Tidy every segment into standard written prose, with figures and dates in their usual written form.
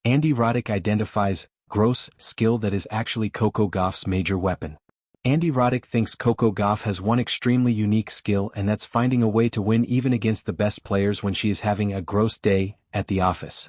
Andy Roddick identifies gross skill that is actually Coco Gauff's major weapon. Andy Roddick thinks Coco Gauff has one extremely unique skill, and that's finding a way to win even against the best players when she is having a gross day at the office.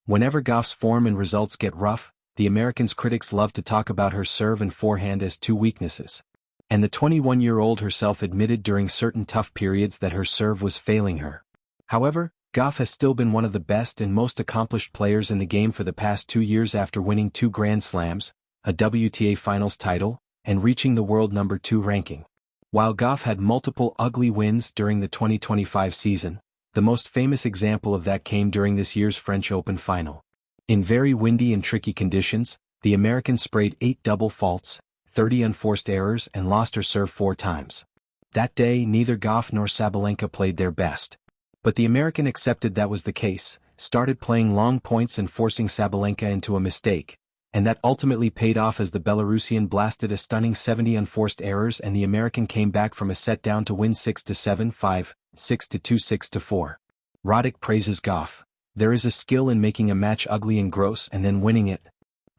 Whenever Gauff's form and results get rough, the Americans' critics love to talk about her serve and forehand as two weaknesses. And the 21-year-old herself admitted during certain tough periods that her serve was failing her. However, Gauff has still been one of the best and most accomplished players in the game for the past 2 years after winning 2 Grand Slams, a WTA Finals title, and reaching the world number 2 ranking. While Gauff had multiple ugly wins during the 2025 season, the most famous example of that came during this year's French Open final. In very windy and tricky conditions, the American sprayed 8 double faults, 30 unforced errors, and lost her serve 4 times. That day neither Gauff nor Sabalenka played their best. But the American accepted that was the case, started playing long points and forcing Sabalenka into a mistake, and that ultimately paid off as the Belarusian blasted a stunning 70 unforced errors and the American came back from a set down to win 6-7, 5, 6-2, 6-4. Roddick praises Gauff. There is a skill in making a match ugly and gross and then winning it.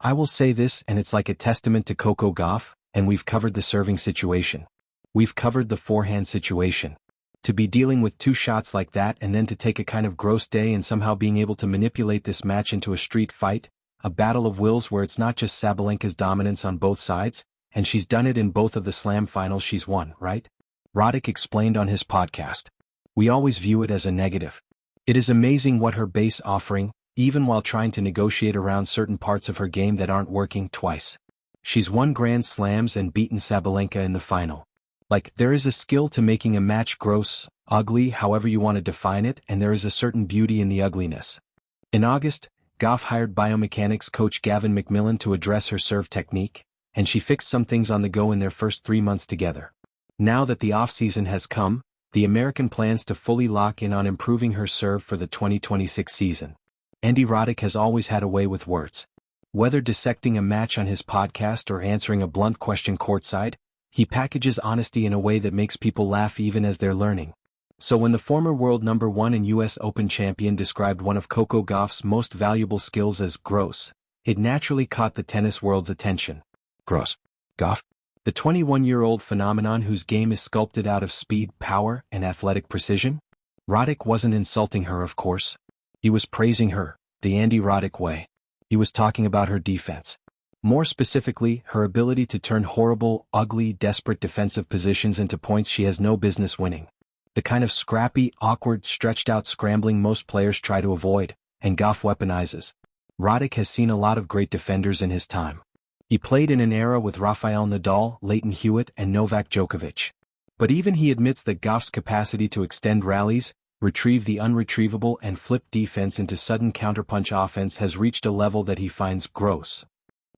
I will say this, and it's like a testament to Coco Gauff, and we've covered the serving situation. We've covered the forehand situation. To be dealing with 2 shots like that and then to take a kind of gross day and somehow being able to manipulate this match into a street fight, a battle of wills where it's not just Sabalenka's dominance on both sides, and she's done it in both of the slam finals she's won, right? Roddick explained on his podcast. We always view it as a negative. It is amazing what her base offering, even while trying to negotiate around certain parts of her game that aren't working, twice. She's won Grand Slams and beaten Sabalenka in the final. Like, there is a skill to making a match gross, ugly, however you want to define it, and there is a certain beauty in the ugliness. In August, Gauff hired biomechanics coach Gavin McMillan to address her serve technique, and she fixed some things on the go in their first 3 months together. Now that the off-season has come, the American plans to fully lock in on improving her serve for the 2026 season. Andy Roddick has always had a way with words. Whether dissecting a match on his podcast or answering a blunt question courtside, he packages honesty in a way that makes people laugh even as they're learning. So when the former world number 1 and US Open champion described one of Coco Gauff's most valuable skills as gross, it naturally caught the tennis world's attention. Gross. Gauff? The 21-year-old phenomenon whose game is sculpted out of speed, power, and athletic precision? Roddick wasn't insulting her, of course. He was praising her, the Andy Roddick way. He was talking about her defense. More specifically, her ability to turn horrible, ugly, desperate defensive positions into points she has no business winning. The kind of scrappy, awkward, stretched-out scrambling most players try to avoid, and Gauff weaponizes. Roddick has seen a lot of great defenders in his time. He played in an era with Rafael Nadal, Leighton Hewitt, and Novak Djokovic. But even he admits that Gauff's capacity to extend rallies, retrieve the unretrievable, and flip defense into sudden counterpunch offense has reached a level that he finds gross.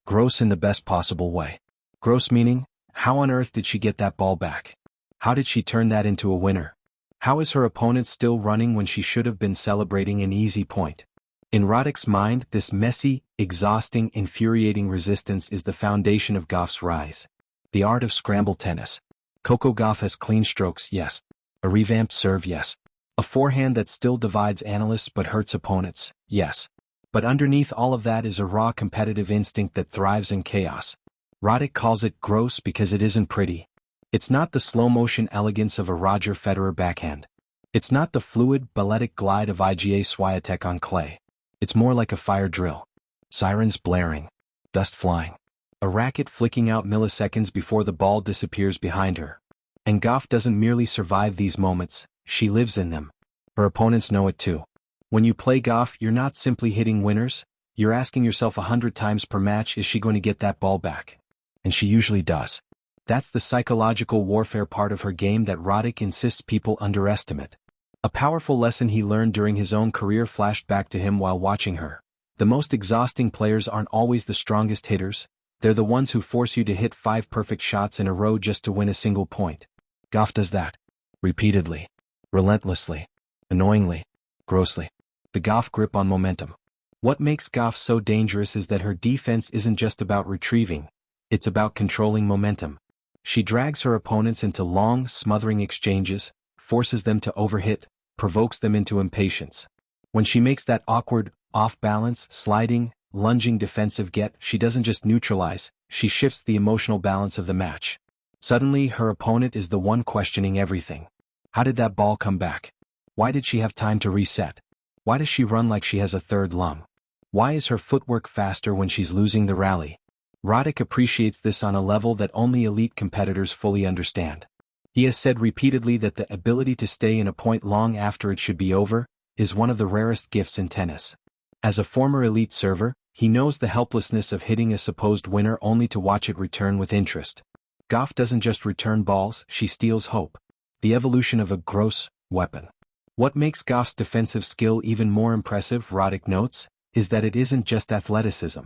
Gross in the best possible way. Gross meaning, how on earth did she get that ball back? How did she turn that into a winner? How is her opponent still running when she should have been celebrating an easy point? In Roddick's mind, this messy, exhausting, infuriating resistance is the foundation of Gauff's rise. The art of scramble tennis. Coco Gauff has clean strokes, yes. A revamped serve, yes. A forehand that still divides analysts but hurts opponents, yes. But underneath all of that is a raw competitive instinct that thrives in chaos. Roddick calls it gross because it isn't pretty. It's not the slow-motion elegance of a Roger Federer backhand. It's not the fluid, balletic glide of Iga Swiatek on clay. It's more like a fire drill. Sirens blaring. Dust flying. A racket flicking out milliseconds before the ball disappears behind her. And Gauff doesn't merely survive these moments, she lives in them. Her opponents know it too. When you play Gauff, you're not simply hitting winners, you're asking yourself 100 times per match, is she going to get that ball back? And she usually does. That's the psychological warfare part of her game that Roddick insists people underestimate. A powerful lesson he learned during his own career flashed back to him while watching her. The most exhausting players aren't always the strongest hitters, they're the ones who force you to hit 5 perfect shots in a row just to win a single point. Gauff does that. Repeatedly. Relentlessly. Annoyingly. Grossly. The Gauff grip on momentum. What makes Gauff so dangerous is that her defense isn't just about retrieving, it's about controlling momentum. She drags her opponents into long, smothering exchanges, forces them to overhit, provokes them into impatience. When she makes that awkward, off-balance, sliding, lunging defensive get, she doesn't just neutralize, she shifts the emotional balance of the match. Suddenly, her opponent is the one questioning everything. How did that ball come back? Why did she have time to reset? Why does she run like she has a third lung? Why is her footwork faster when she's losing the rally? Roddick appreciates this on a level that only elite competitors fully understand. He has said repeatedly that the ability to stay in a point long after it should be over is one of the rarest gifts in tennis. As a former elite server, he knows the helplessness of hitting a supposed winner only to watch it return with interest. Gauff doesn't just return balls, she steals hope. The evolution of a gross weapon. What makes Gauff's defensive skill even more impressive, Roddick notes, is that it isn't just athleticism.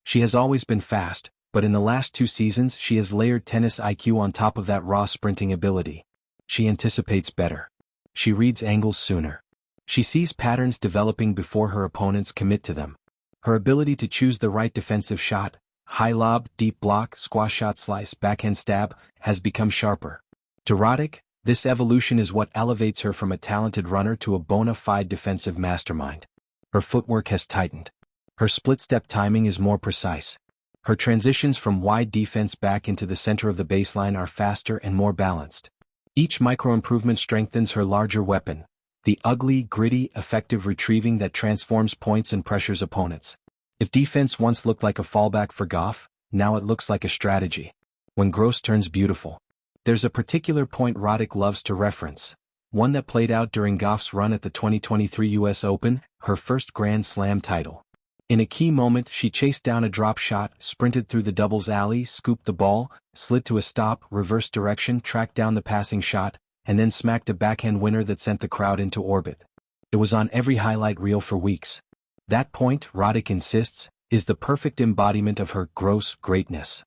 She has always been fast, but in the last 2 seasons she has layered tennis IQ on top of that raw sprinting ability. She anticipates better. She reads angles sooner. She sees patterns developing before her opponents commit to them. Her ability to choose the right defensive shot, high lob, deep block, squash shot slice, backhand stab, has become sharper. To Roddick, this evolution is what elevates her from a talented runner to a bona fide defensive mastermind. Her footwork has tightened. Her split-step timing is more precise. Her transitions from wide defense back into the center of the baseline are faster and more balanced. Each micro-improvement strengthens her larger weapon, the ugly, gritty, effective retrieving that transforms points and pressures opponents. If defense once looked like a fallback for Gauff, now it looks like a strategy. When gross turns beautiful. There's a particular point Roddick loves to reference, one that played out during Gauff's run at the 2023 US Open, her first Grand Slam title. In a key moment, she chased down a drop shot, sprinted through the doubles alley, scooped the ball, slid to a stop, reversed direction, tracked down the passing shot, and then smacked a backhand winner that sent the crowd into orbit. It was on every highlight reel for weeks. That point, Roddick insists, is the perfect embodiment of her gross greatness.